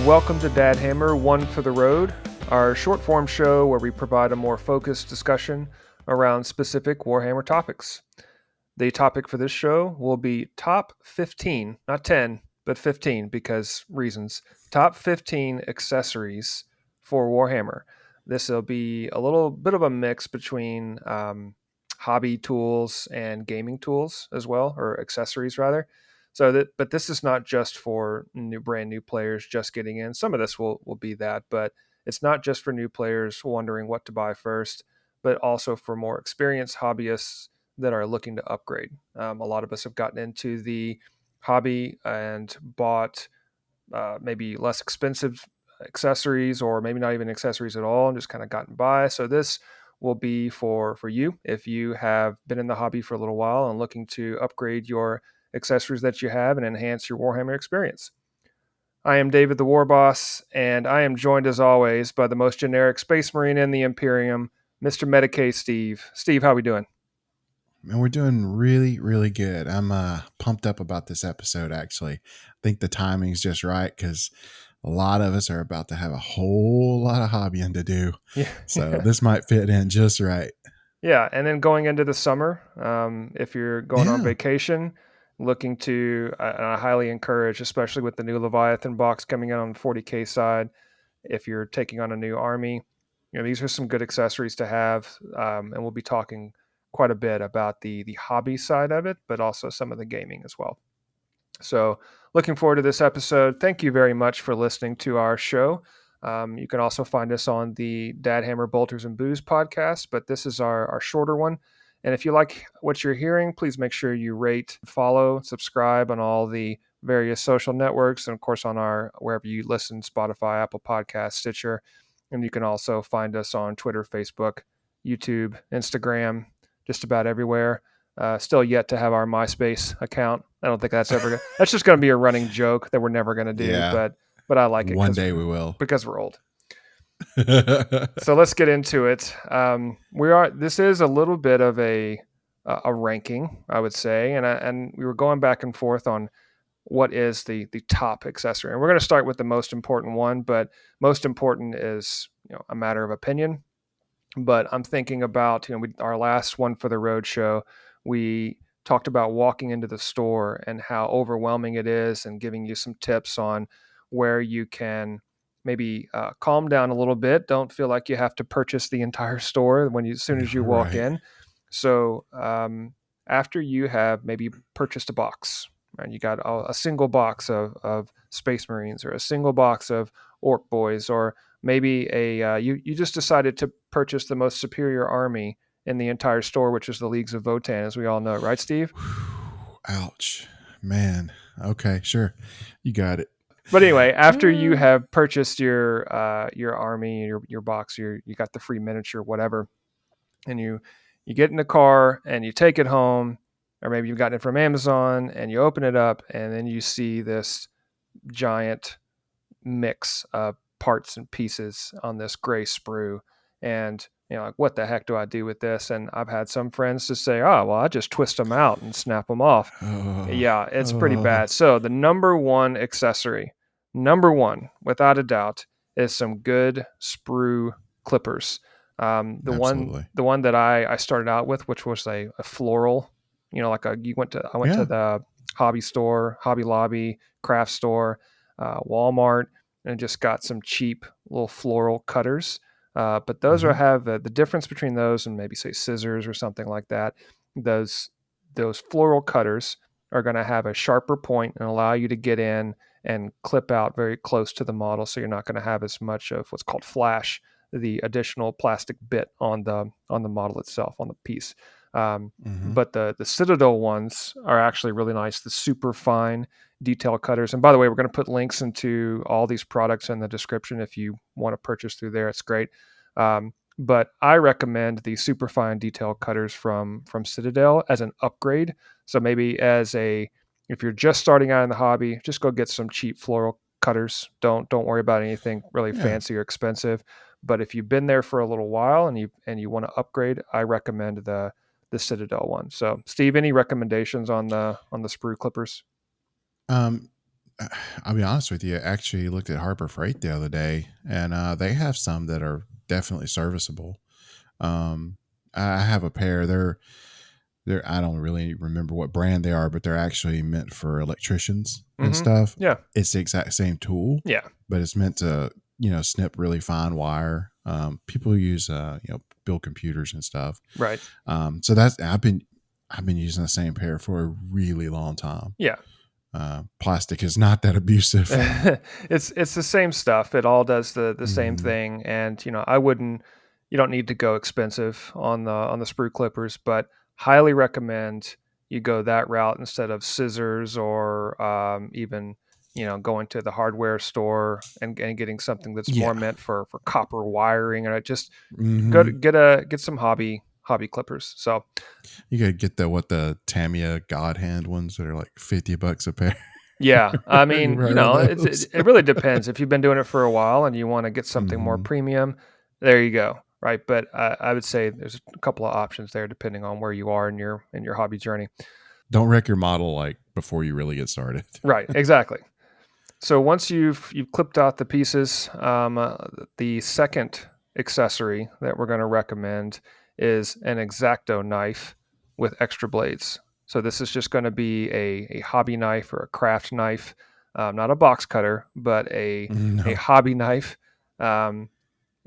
welcome to Dad Hammer, One for the Road, our short form show where we provide a more focused discussion around specific Warhammer topics. The topic for this show will be top 15, not 10, but 15 because reasons. Top 15 accessories for Warhammer. This will be a little bit of a mix between hobby tools and gaming tools as well, or accessories rather. But this is not just for brand new players just getting in. Some of this will be that, but it's not just for new players wondering what to buy first, but also for more experienced hobbyists that are looking to upgrade. A lot of us have gotten into the hobby and bought maybe less expensive accessories, or maybe not even accessories at all, and just kind of gotten by. So this will be for you if you have been in the hobby for a little while and looking to upgrade your accessories that you have and enhance your Warhammer experience. I am David the Warboss, and I am joined as always by the most generic Space Marine in the Imperium, Mr. Medicae Steve. Steve, how are we doing? Man, we're doing really, really good. I'm pumped up about this episode, actually. I think the timing's just right because a lot of us are about to have a whole lot of hobbying to do. Yeah. So this might fit in just right. Yeah, and then going into the summer, if you're going on vacation, looking to, I highly encourage, especially with the new Leviathan box coming in on the 40K side, if you're taking on a new army, these are some good accessories to have, and we'll be talking quite a bit about the hobby side of it, but also some of the gaming as well. So looking forward to this episode. Thank you very much for listening to our show. You can also find us on the Dad Hammer Bolters and Booze podcast, but this is our shorter one. And if you like what you're hearing, please make sure you rate, follow, subscribe on all the various social networks, and of course on our wherever you listen, Spotify, Apple Podcasts, Stitcher. And you can also find us on Twitter, Facebook, YouTube, Instagram, just about everywhere. Still yet to have our MySpace account. I don't think that's ever that's just going to be a running joke that we're never going to do. Yeah. But I like it. One day we will. Because we're old. So let's get into it. This is a little bit of a ranking, I would say, and we were going back and forth on what is the top accessory, and we're going to start with the most important one. But most important is a matter of opinion. But I'm thinking about our last one for the road show. We talked about walking into the store and how overwhelming it is, and giving you some tips on where you can maybe calm down a little bit. Don't feel like you have to purchase the entire store as soon as you walk in. So after you have maybe purchased a box, and you got a single box of Space Marines, or a single box of Orc Boys, or maybe you just decided to purchase the most superior army in the entire store, which is the Leagues of Votann, as we all know, right, Steve? Ouch, man. Okay, sure, you got it. But anyway, after you have purchased your army, your box, you got the free miniature, whatever, and you get in the car and you take it home, or maybe you've gotten it from Amazon and you open it up, and then you see this giant mix of parts and pieces on this gray sprue, and like, what the heck do I do with this? And I've had some friends to say, oh, well, I just twist them out and snap them off. Yeah, it's pretty bad. So the number one, without a doubt, is some good Sprew Clippers. The one that I started out with, which was a floral, I went to the hobby store, Hobby Lobby, craft store, Walmart, and just got some cheap little floral cutters. But those have the difference between those and maybe say scissors or something like that. Those floral cutters are going to have a sharper point and allow you to get in and clip out very close to the model, so you're not going to have as much of what's called flash, the additional plastic bit on the model itself, on the piece. But the Citadel ones are actually really nice. The super fine detail cutters. And by the way, we're going to put links into all these products in the description if you want to purchase through there. It's great. But I recommend the super fine detail cutters from Citadel as an upgrade. So maybe if you're just starting out in the hobby, just go get some cheap floral cutters. Don't worry about anything really fancy or expensive. But if you've been there for a little while and you want to upgrade, I recommend the Citadel one. So, Steve, any recommendations on the Sprew Clippers? I'll be honest with you. I actually looked at Harbor Freight the other day, and they have some that are definitely serviceable. Um, I have a pair. They're I don't really remember what brand they are, but they're actually meant for electricians and Mm-hmm. stuff. Yeah. It's the exact same tool, Yeah. but it's meant to snip really fine wire. People who use build computers and stuff. Right. So that's I've been using the same pair for a really long time. Yeah. Plastic is not that abusive. It's the same stuff. It all does the same Hmm. thing, and I wouldn't. You don't need to go expensive on the Sprue Clippers, but highly recommend you go that route instead of scissors or even going to the hardware store and getting something that's more Yeah. meant for copper wiring. And just Hmm. get some hobby clippers. So You gotta get the Tamiya God Hand ones that are like $50 a pair. yeah, I You mean, heard of those? it really depends. If you've been doing it for a while and you want to get something more Hmm. premium, there you go, right? But I would say there's a couple of options there depending on where you are in your hobby journey. Don't wreck your model like before you really get started. Right, exactly. So once you've clipped out the pieces, the second accessory that we're going to recommend is an X-Acto knife with extra blades. So this is just going to be a hobby knife or a craft knife, not a box cutter, but a No. hobby knife um,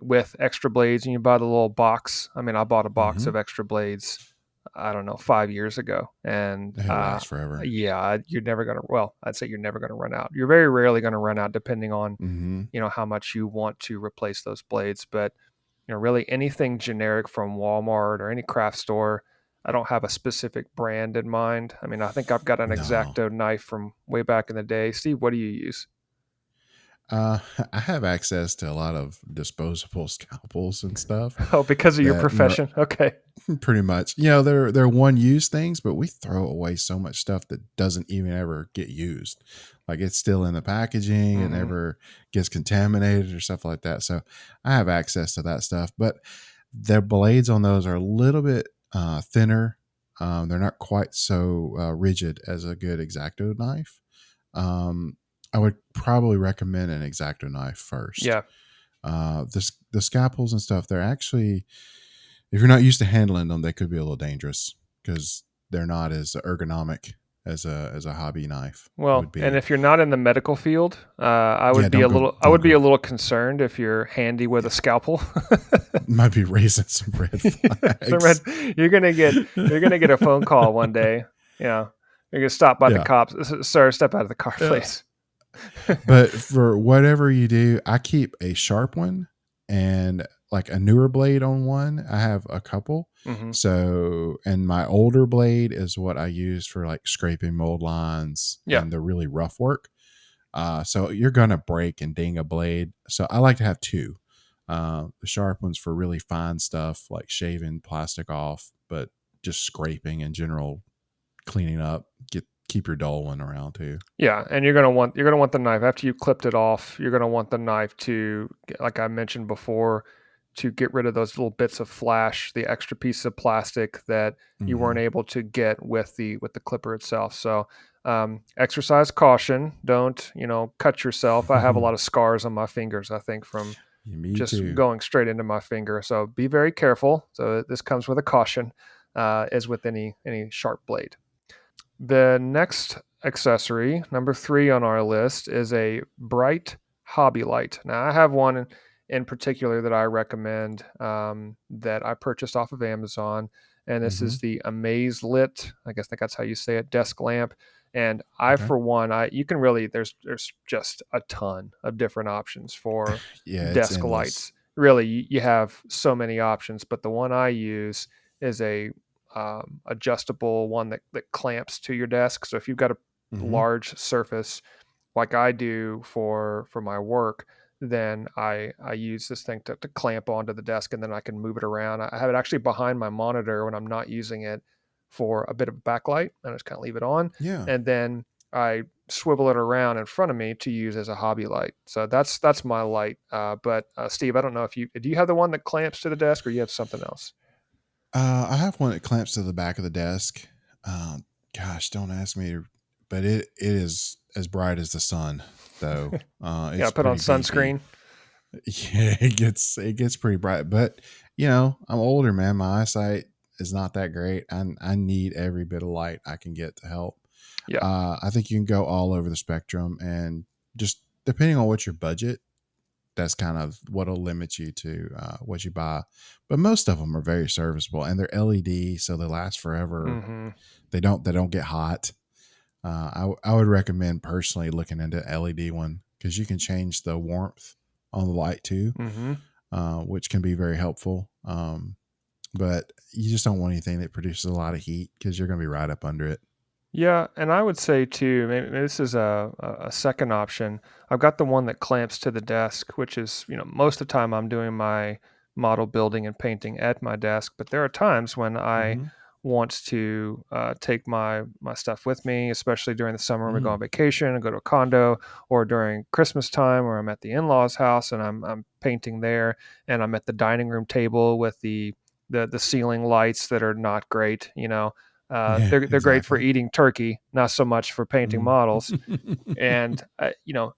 with extra blades. And you buy the little box. I mean, I bought a box Hmm. of extra blades, I don't know, 5 years ago, and It'll last forever. yeah, you're never gonna. Well, I'd say you're never gonna run out. You're very rarely gonna run out, depending on Hmm. how much you want to replace those blades. But really anything generic from Walmart or any craft store. I don't have a specific brand in mind. I mean, I think I've got an No. X-Acto knife from way back in the day. Steve, what do you use? Uh, I have access to a lot of disposable scalpels and stuff Oh, because of your that profession. Okay. pretty much. They're one use things, but we throw away so much stuff that doesn't even ever get used. Like it's still in the packaging, it Hmm. never gets contaminated or stuff like that. So I have access to that stuff, but the blades on those are a little bit thinner. They're not quite so rigid as a good X-Acto knife. Um, I would probably recommend an X-Acto knife first. Yeah. The scalpels and stuff, they're actually, if you're not used to handling them, they could be a little dangerous because they're not as ergonomic as a hobby knife Well, would and be. if you're not in the medical field, Yeah, don't go. I Don't would be go. a little concerned if you're handy with a Yeah, scalpel. might be raising some red The red, flags. you're gonna get a phone call one day. You're gonna stop by the Yeah, cops. Sir, step out of the car, yeah. please. But for whatever you do, I keep a sharp one and like a newer blade on one. I have a couple. Hmm. So, and my older blade is what I use for like scraping mold lines Yeah, and the really rough work. So you're gonna break and ding a blade. So I like to have two. The sharp ones for really fine stuff like shaving plastic off, but just scraping in general, cleaning up. Keep your dull one around too. yeah, and you're gonna want the knife after you clipped it off. You're gonna want the knife to, like I mentioned before, to get rid of those little bits of flash, the extra piece of plastic that you weren't Hmm. able to get with the clipper itself. So exercise caution. Don't cut yourself. I have a lot of scars on my fingers, I think, from Me just too. going straight into my finger. So be very careful. So this comes with a caution, as with any sharp blade. The next accessory, number 3 on our list, is a bright hobby light. Now, I have one in particular that I recommend, that I purchased off of Amazon, and this Hmm. is the Amaze Lit. I guess that's how you say it, desk lamp. And I, Okay. for one, you can really there's just a ton of different options for Yeah, it's desk endless. lights. Really, you have so many options, but the one I use is a adjustable one that clamps to your desk. So if you've got a Hmm. large surface like I do for my work, then I use this thing to clamp onto the desk, and then I can move it around. I have it actually behind my monitor when I'm not using it for a bit of backlight, and I just kind of leave it on, Yeah. and then I swivel it around in front of me to use as a hobby light. So that's my light. But Steve, I don't know if do you have the one that clamps to the desk, or you have something else? I have one that clamps to the back of the desk. Gosh, don't ask me. but it is as bright as the sun, though. Yeah, It's put on pretty beefy. sunscreen. Yeah, it gets pretty bright, but I'm older, man. My eyesight is not that great. I need every bit of light I can get to help. Yeah. I think you can go all over the spectrum, and just depending on what your budget, that's kind of what'll limit you to what you buy. But most of them are very serviceable, and they're LED, so they last forever. Mm-hmm. They don't get hot. I would recommend personally looking into LED one because you can change the warmth on the light too, Mm-hmm. which can be very helpful. But you just don't want anything that produces a lot of heat because you're going to be right up under it. Yeah, and I would say too, maybe this is a second option. I've got the one that clamps to the desk, which is, most of the time I'm doing my model building and painting at my desk, but there are times when I Mm-hmm. want to take my stuff with me, especially during the summer when we go on Mm. vacation and go to a condo, or during Christmas time where I'm at the in-laws' house and I'm painting there, and I'm at the dining room table with the ceiling lights that are not great, Yeah, they're great for exactly. eating turkey, not so much for painting Mm. models. And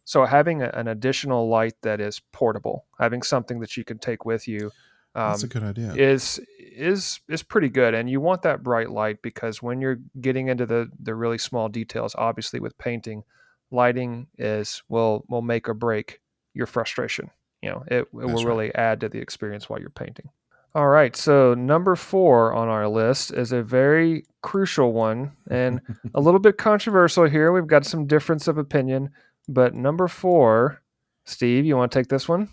so having an additional light that is portable, having something that you can take with you, That's a um, good idea. is pretty good. And you want that bright light because when you're getting into the really small details, obviously with painting, lighting will make or break your frustration. It will That's right. really add to the experience while you're painting. All right, so number 4 on our list is a very crucial one and a little bit controversial here. We've got some difference of opinion, but number 4, Steve, you want to take this one?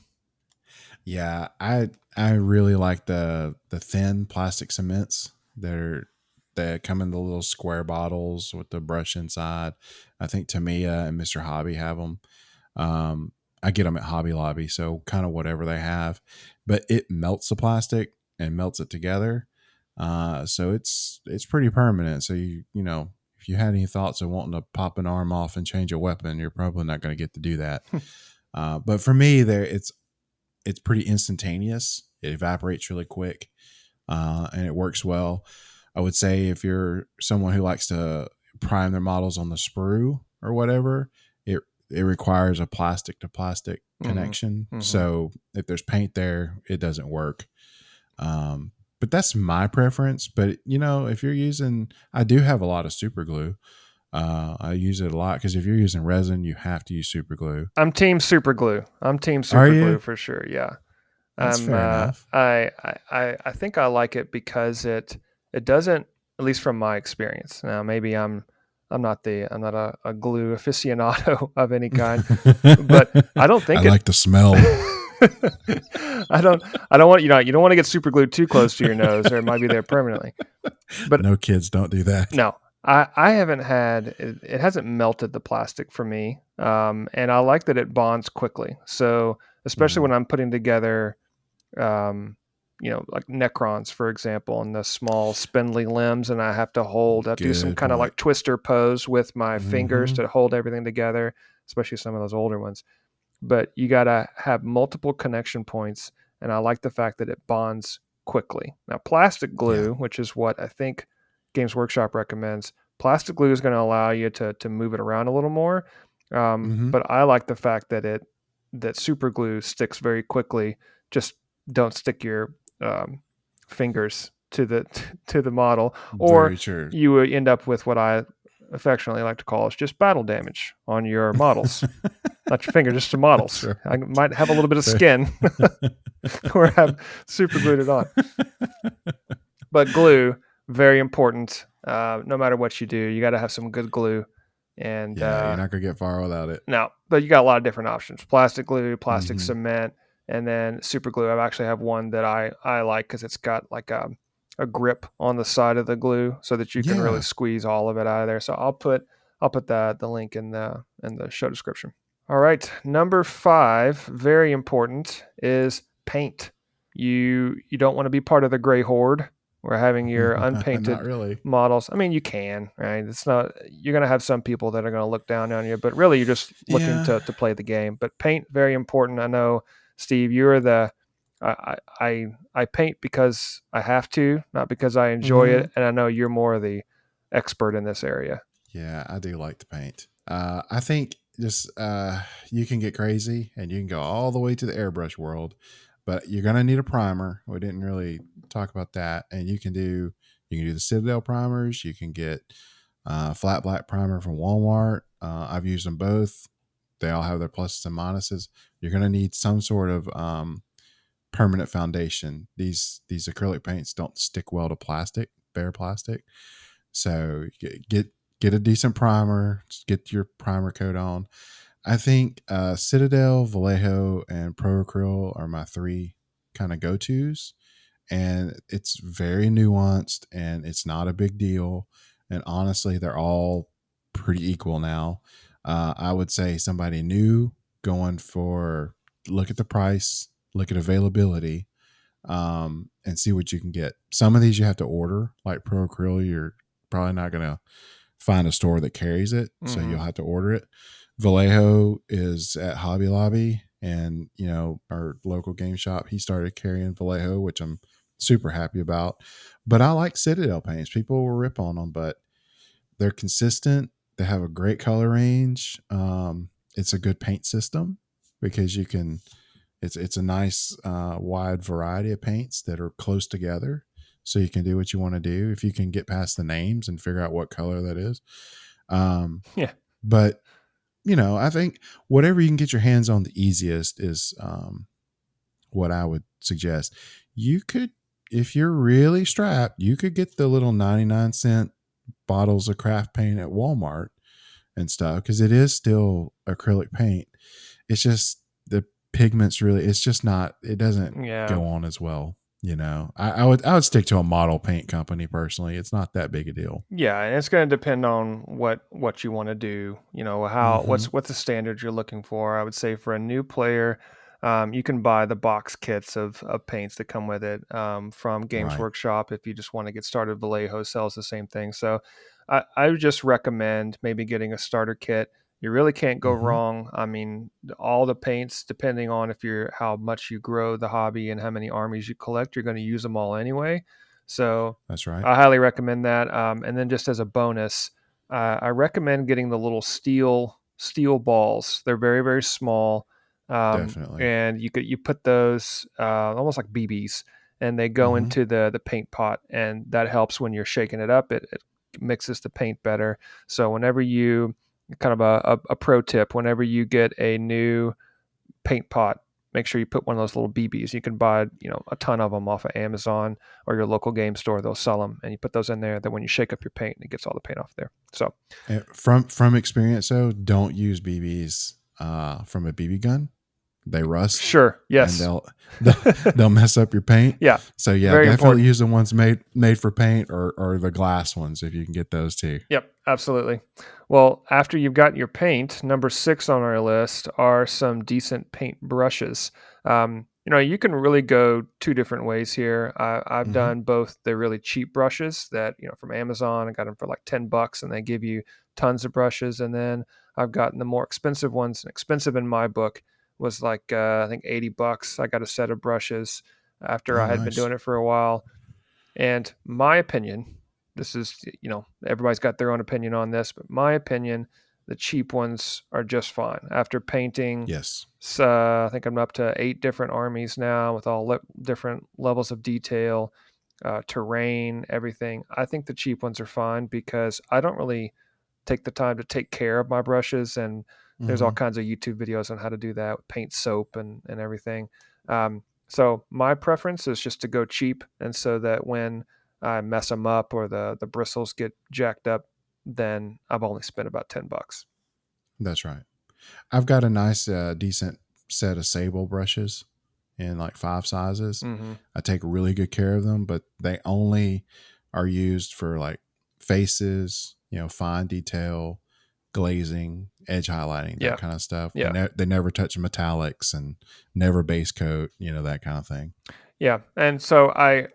Yeah, I really like the thin plastic cements. They come in the little square bottles with the brush inside. I think Tamiya and Mr. Hobby have them. Um, I get them at Hobby Lobby, so kind of whatever they have, but it melts the plastic and melts it together. So it's pretty permanent. So if you had any thoughts of wanting to pop an arm off and change a weapon, you're probably not going to get to do that. But for me, it's pretty instantaneous. It evaporates really quick, and it works well. I would say if you're someone who likes to prime their models on the sprue or whatever, it requires a plastic to plastic Mm-hmm. connection. Mm-hmm. So if there's paint there, it doesn't work. But that's my preference. But if you're using, I do have a lot of super glue. I use it a lot because if you're using resin, you have to use super glue. I'm team super glue. I'm team Are super glue you? for sure. Yeah. That's I'm fair enough. I think I like it because it doesn't, at least from my experience. Now maybe I'm not a glue aficionado of any kind, but I don't I think it like the smell. I don't want you don't want to get super glued too close to your nose or it might be there permanently. But No, kids, don't do that. no, I haven't had it hasn't melted the plastic for me. And I like that it bonds quickly. So especially Mm, when I'm putting together um, like Necrons, for example, and the small spindly limbs, and I have to do some good kind of point. like twister pose with my fingers Hmm. to hold everything together, especially some of those older ones. But you got to have multiple connection points, and I like the fact that it bonds quickly. Now, plastic Yeah. glue, which is what I think Games Workshop recommends, plastic glue is going to allow you to move it around a little more. Hmm. But I like the fact that super glue sticks very quickly. Just don't stick your fingers to the model, or Very true. you end up with what I affectionately like to call is just battle damage on your models. Not your finger, just the That's models. I right. might have a little bit of So- skin or have super glued it on. But glue, very important. No matter what you do, you got to have some good glue. And yeah, you're not gonna get far without it. no, but you got a lot of different options: plastic glue, plastic Hmm. cement, and then super glue. I actually have one that I like because it's got like a grip on the side of the glue so that you can really Yeah. squeeze all of it out of there. So I'll put the link in the show description. All right, number 5, very important, is paint. You don't want to be part of the gray horde. We're having your Not unpainted really. models. I mean, you can, right? It's not, you're going to have some people that are going to look down on you, but really you're just looking Yeah. to play the game. But paint, very important. I know, Steve, you're the I paint because I have to, not because I enjoy Hmm. it, and I know you're more the expert in this area. Yeah, I do like to paint. I think just you can get crazy and you can go all the way to the airbrush world, but you're gonna need a primer. We didn't really talk about that, and you can do the Citadel primers. You can get flat black primer from Walmart. I've used them both. They all have their pluses and minuses. You're gonna need some sort of permanent foundation. These acrylic paints don't stick well to plastic, bare plastic. So get a decent primer, get your primer coat on. I think Citadel, Vallejo, and ProAcryl are my three kind of go tos, and it's very nuanced and it's not a big deal. And honestly, they're all pretty equal now. I would say somebody new going for look at the price, look at availability, and see what you can get. Some of these you have to order, like ProAcryl. You're probably not going to find a store that carries it, so you'll have to order it. Vallejo is at Hobby Lobby, and our local game shop, he started carrying Vallejo, which I'm super happy about. But I like Citadel paints. People will rip on them, but they're consistent. They have a great color range. It's a good paint system because you can. It's a nice wide variety of paints that are close together, so you can do what you want to do if you can get past the names and figure out what color that is. Yeah. But I think whatever you can get your hands on the easiest is what I would suggest. You could, if you're really strapped, you could get the little 99-cent bottles of craft paint at Walmart and stuff, because it is still acrylic paint. It's just the pigments really, it's just not, it doesn't go on as well. I would stick to a model paint company personally. It's not that big a deal. Yeah, and it's going to depend on what you want to do. What's the standard you're looking for. I would say for a new player, you can buy the box kits of paints that come with it from Games Right. Workshop. If you just want to get started, Vallejo sells the same thing. So I would just recommend maybe getting a starter kit. You really can't go wrong. I mean, all the paints, depending on how much you grow the hobby and how many armies you collect, you're going to use them all anyway. So That's right. I highly recommend that. And then just as a bonus, I recommend getting the little steel balls. They're very, very small, Definitely. and you put those almost like BBs, and they go into the paint pot, and that helps when you're shaking it up. It mixes the paint better. So whenever you kind of a pro tip, whenever you get a new paint pot, make sure you put one of those little BBs. You can buy, a ton of them off of Amazon or your local game store. They'll sell them, and you put those in there. That when you shake up your paint, it gets all the paint off there. So, from experience, though, don't use BBs from a BB gun. They rust. Sure. Yes. And they'll mess up your paint. Yeah. So yeah, Very definitely important. use the ones made for paint, or the glass ones if you can get those too. Yep, absolutely. Well, after you've got your paint, number 6 on our list are some decent paint brushes. You can really go two different ways here. I've done both the really cheap brushes that, from Amazon. I got them for like $10 and they give you tons of brushes. And then I've gotten the more expensive ones. And expensive in my book was like, I think $80. I got a set of brushes after Oh, I had been nice. doing it for a while. And my opinion, this is, everybody's got their own opinion on this, but my opinion, the cheap ones are just fine. After painting, Yes. I think I'm up to 8 different armies now with all different levels of detail, terrain, everything. I think the cheap ones are fine because I don't really take the time to take care of my brushes, and there's all kinds of YouTube videos on how to do that with paint soap and everything. So my preference is just to go cheap, and so that when I mess them up or the bristles get jacked up, then I've only spent about $10. That's right. I've got a nice, decent set of sable brushes in like 5 sizes. I take really good care of them, but they only are used for like faces, fine detail, glazing, edge highlighting, that kind of stuff. Yeah. They never touch metallics and never base coat, that kind of thing. Yeah. And so I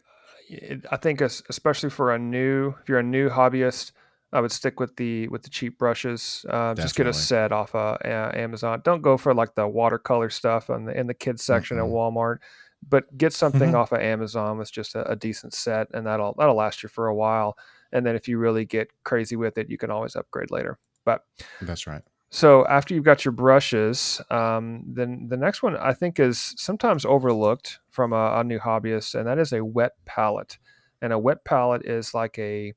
think especially if you're a new hobbyist, I would stick with the cheap brushes. Just get a set off Amazon. Don't go for like the watercolor stuff in the kids section at Walmart. but get something off of Amazon with just a decent set, and that'll last you for a while. And then if you really get crazy with it, you can always upgrade later. But That's right. so after you've got your brushes, then the next one I think is sometimes overlooked from a new hobbyist, and that is a wet pallet. And a wet pallet is like a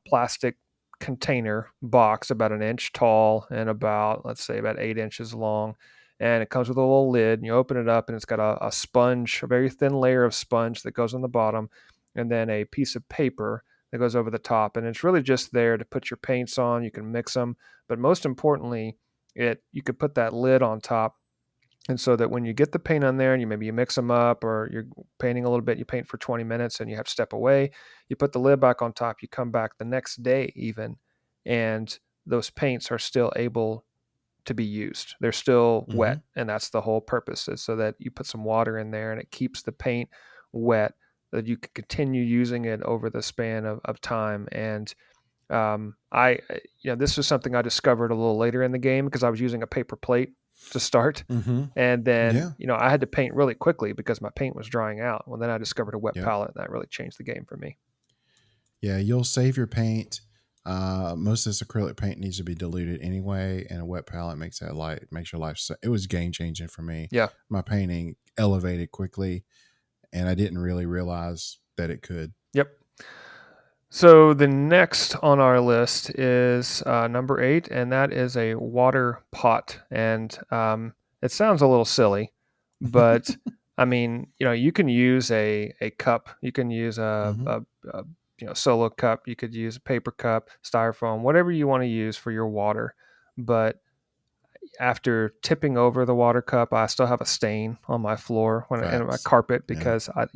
plastic container box about an inch tall and about, let's say, about 8 inches long. And it comes with a little lid, and you open it up, and it's got a sponge, a very thin layer of sponge that goes on the bottom, and then a piece of paper that goes over the top. And it's really just there to put your paints on. You can mix them, but most importantly, you could put that lid on top, and so that when you get the paint on there and you mix them up, or you're painting a little bit, you paint for 20 minutes and you have to step away, you put the lid back on top, you come back the next day even, and those paints are still able to be used. They're still Mm-hmm. wet, and that's the whole purpose, is so that you put some water in there and it keeps the paint wet, that you can continue using it over the span of time. And this was something I discovered a little later in the game because I was using a paper plate to start. Mm-hmm. And then, Yeah. I had to paint really quickly because my paint was drying out. Well, then I discovered a wet Yep. palette, and that really changed the game for me. Yeah, you'll save your paint. Most of this acrylic paint needs to be diluted anyway, and a wet palette makes your life. It was game changing for me. Yeah. My painting elevated quickly, and I didn't really realize that it could. Yep. So the next on our list is number 8, and that is a water pot. And it sounds a little silly, but I mean, you can use a cup. You can use Mm-hmm. a solo cup. You could use a paper cup, styrofoam, whatever you want to use for your water. But after tipping over the water cup, I still have a stain on my floor and my Facts. carpet Yeah. because I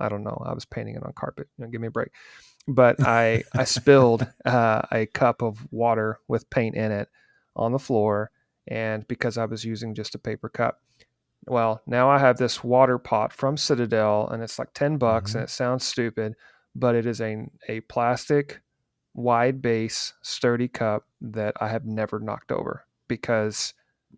don't know. I was painting it on carpet. Give me a break. But I spilled a cup of water with paint in it on the floor, and because I was using just a paper cup. Well, now I have this water pot from Citadel, and it's like $10, Mm-hmm. and it sounds stupid, but it is a plastic, wide base, sturdy cup that I have never knocked over because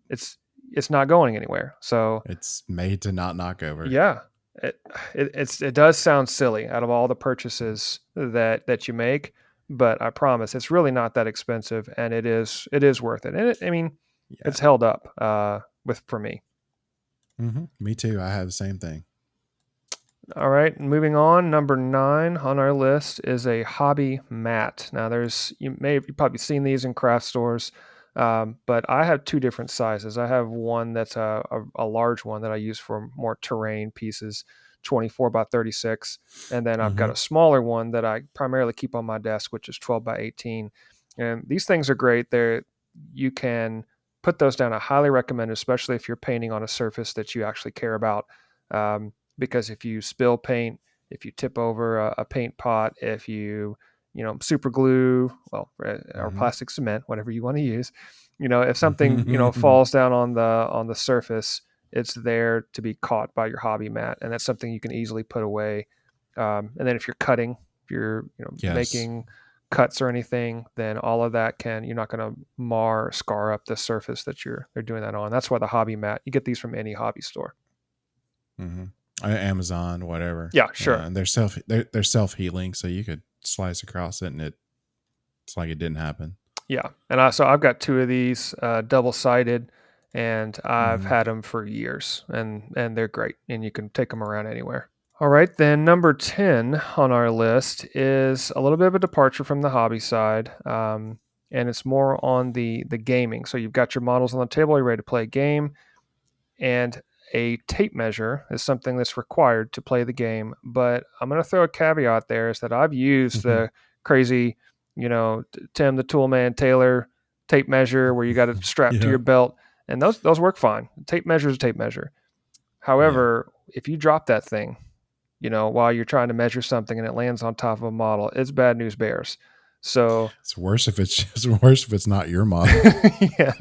it's it's not going anywhere. So It's made to not knock over. yeah, it does sound silly out of all the purchases that you make, but I promise it's really not that expensive, and it is worth it. And I mean, Yeah. it's held up for me. Mm-hmm. Me too. I have the same thing. All right, moving on. Number 9 on our list is a hobby mat. Now, you've probably seen these in craft stores, but I have 2 different sizes. I have one that's a large one that I use for more terrain pieces, 24 by 36, and then I've got Mm-hmm. a smaller one that I primarily keep on my desk, which is 12 by 18. And these things are great. You can put those down. I highly recommend, especially if you're painting on a surface that you actually care about. Because if you spill paint, if you tip over a paint pot, if super glue, well, or Mm-hmm. plastic cement, whatever you want to use, if something falls down on the surface, it's there to be caught by your hobby mat, and that's something you can easily put away. And then if you're cutting, if you're Yes. making cuts or anything, then all of that you're not going to mar or scar up the surface that they're doing that on. That's why the hobby mat, you get these from any hobby store. Mm-hmm. Amazon, whatever. Yeah, sure. And they're self healing, so you could slice across it, and it's like it didn't happen. Yeah, and I've got 2 of these double sided, and I've Mm-hmm. had them for years, and they're great, and you can take them around anywhere. All right, then number 10 on our list is a little bit of a departure from the hobby side, and it's more on the gaming. So you've got your models on the table, you're ready to play a game, and a tape measure is something that's required to play the game. But I'm going to throw a caveat there, is that I've used the crazy, Tim the Toolman Taylor tape measure where you got it strapped to Yeah. your belt, and those work fine. Tape measure is a tape measure. Yeah. However, if you drop that thing, while you're trying to measure something and it lands on top of a model, it's bad news bears. So It's worse if it's not your model. yeah,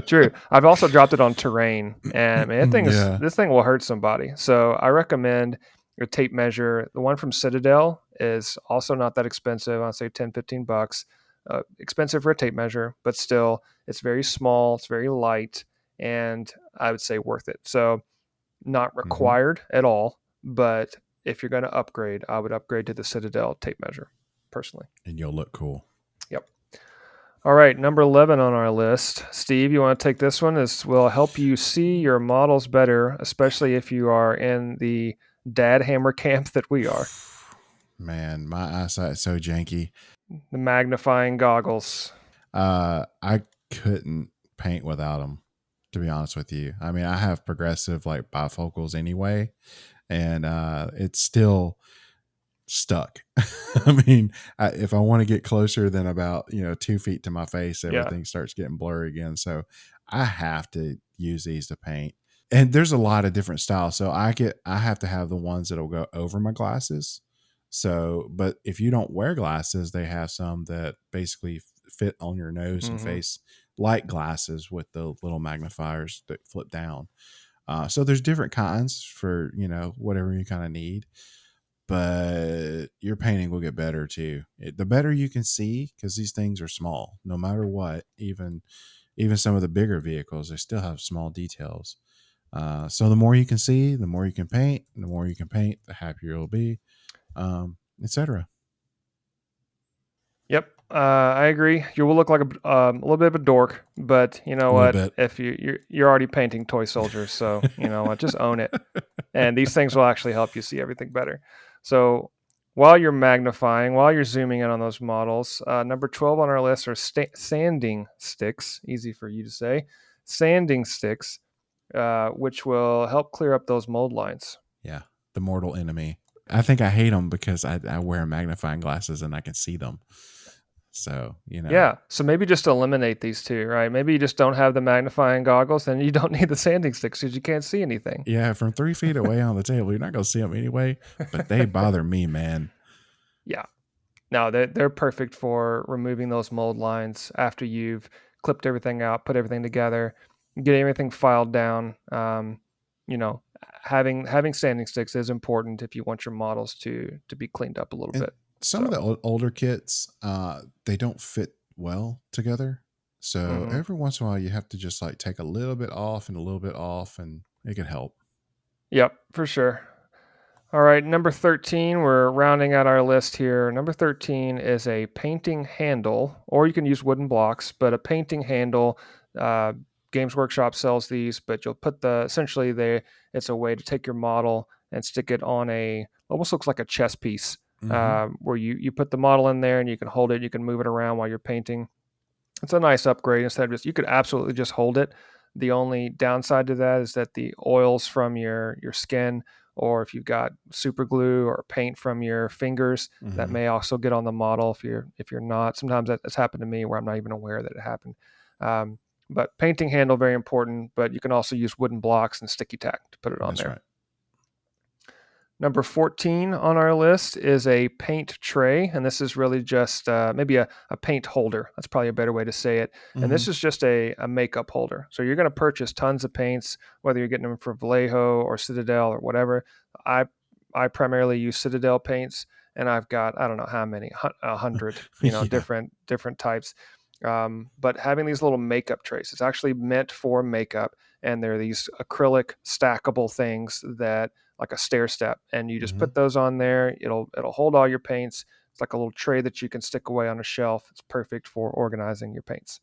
true. I've also dropped it on terrain, and man, Yeah. this thing will hurt somebody. So I recommend a tape measure. The one from Citadel is also not that expensive. I'd say $10-15. Expensive for a tape measure, but still, it's very small, it's very light, and I would say worth it. So Not required at all, but if you're going to upgrade, I would upgrade to the Citadel tape measure, personally. And you'll look cool. Yep. All right, number 11 on our list. Steve, you want to take this one? This will help you see your models better, especially if you are in the dad hammer camp that we are. Man, my eyesight's so janky. The magnifying goggles. I couldn't paint without them, to be honest with you. I mean, I have progressive like bifocals anyway, and it's still stuck. I mean, if I want to get closer than about 2 feet to my face, everything starts getting blurry again. So I have to use these to paint. And there's a lot of different styles. So I have to have the ones that'll go over my glasses. So, but if you don't wear glasses, they have some that basically fit on your nose and face, like glasses with the little magnifiers that flip down. So there's different kinds for whatever you kind of need. But your painting will get better too. The better you can see, because these things are small, no matter what. Even some of the bigger vehicles, they still have small details. So the more you can see, the more you can paint. And the more you can paint, the happier you'll be, etc. Yep, I agree. You will look like a little bit of a dork, but you know what? If you're already painting toy soldiers, so you know what? Just own it. And these things will actually help you see everything better. So while you're magnifying, while you're zooming in on those models, number 12 on our list are sanding sticks. Easy for you to say. Sanding sticks, which will help clear up those mold lines. Yeah, the mortal enemy. I think I hate them because I wear magnifying glasses and I can see them. So, Yeah. So maybe just eliminate these two, right? Maybe you just don't have the magnifying goggles and you don't need the sanding sticks because you can't see anything. Yeah, from 3 feet away on the table, you're not going to see them anyway, but they bother me, man. Yeah. No, they're perfect for removing those mold lines after you've clipped everything out, put everything together, get everything filed down. Having sanding sticks is important if you want your models to be cleaned up a little bit. Some of the older kits, they don't fit well together. So every once in a while, you have to just like take a little bit off and a little bit off, and it can help. Yep, for sure. All right, number 13, we're rounding out our list here. Number 13 is a painting handle, or you can use wooden blocks, but a painting handle, Games Workshop sells these, but you'll put it's a way to take your model and stick it on almost looks like a chess piece, where you put the model in there and you can hold it, you can move it around while you're painting. It's a nice upgrade instead of you could absolutely just hold it. The only downside to that is that the oils from your skin, or if you've got super glue or paint from your fingers, that may also get on the model if you're not. Sometimes that's happened to me where I'm not even aware that it happened. But painting handle, very important, but you can also use wooden blocks and sticky tack to put it on there. Right. Number 14 on our list is a paint tray, and this is really just maybe a paint holder. That's probably a better way to say it. And this is just a makeup holder. So you're going to purchase tons of paints, whether you're getting them from Vallejo or Citadel or whatever. I primarily use Citadel paints, and I've got, I don't know how many, 100, different types. But having these little makeup trays, it's actually meant for makeup, and they're these acrylic stackable things that like a stair step, and you just put those on there. It'll hold all your paints. It's like a little tray that you can stick away on a shelf. It's perfect for organizing your paints.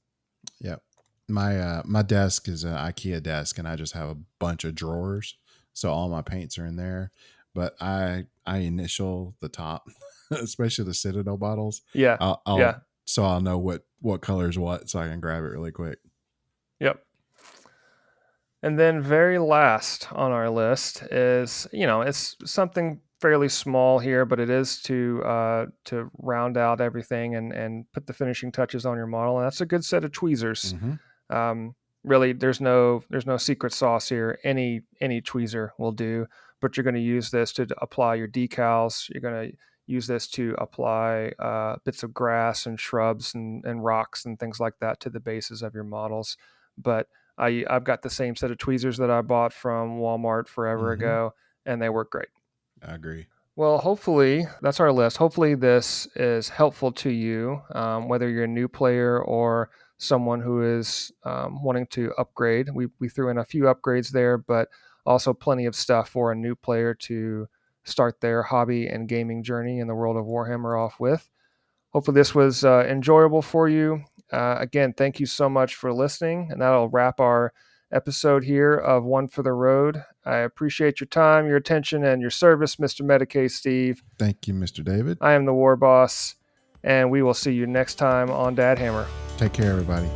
Yep. My desk is an IKEA desk, and I just have a bunch of drawers, so all my paints are in there. But I initial the top, especially the Citadel bottles. Yeah. So I'll know what color is what, so I can grab it really quick. Yep. And then very last on our list is, it's something fairly small here, but it is to round out everything and put the finishing touches on your model. And that's a good set of tweezers. Really, there's no secret sauce here. Any tweezer will do, but you're going to use this to apply your decals. You're going to use this to apply bits of grass and shrubs and rocks and things like that to the bases of your models. But I've got the same set of tweezers that I bought from Walmart forever ago, and they work great. I agree. Well, hopefully, that's our list. Hopefully this is helpful to you, whether you're a new player or someone who is wanting to upgrade. We threw in a few upgrades there, but Also plenty of stuff for a new player to start their hobby and gaming journey in the world of Warhammer off with. Hopefully this was enjoyable for you. Again, thank you so much for listening, and that'll wrap our episode here of One for the Road. I appreciate your time, your attention, and your service, Mr. Medicae Steve. Thank you, Mr. David. I am the Warboss, and we will see you next time on Dad Hammer. Take care, everybody.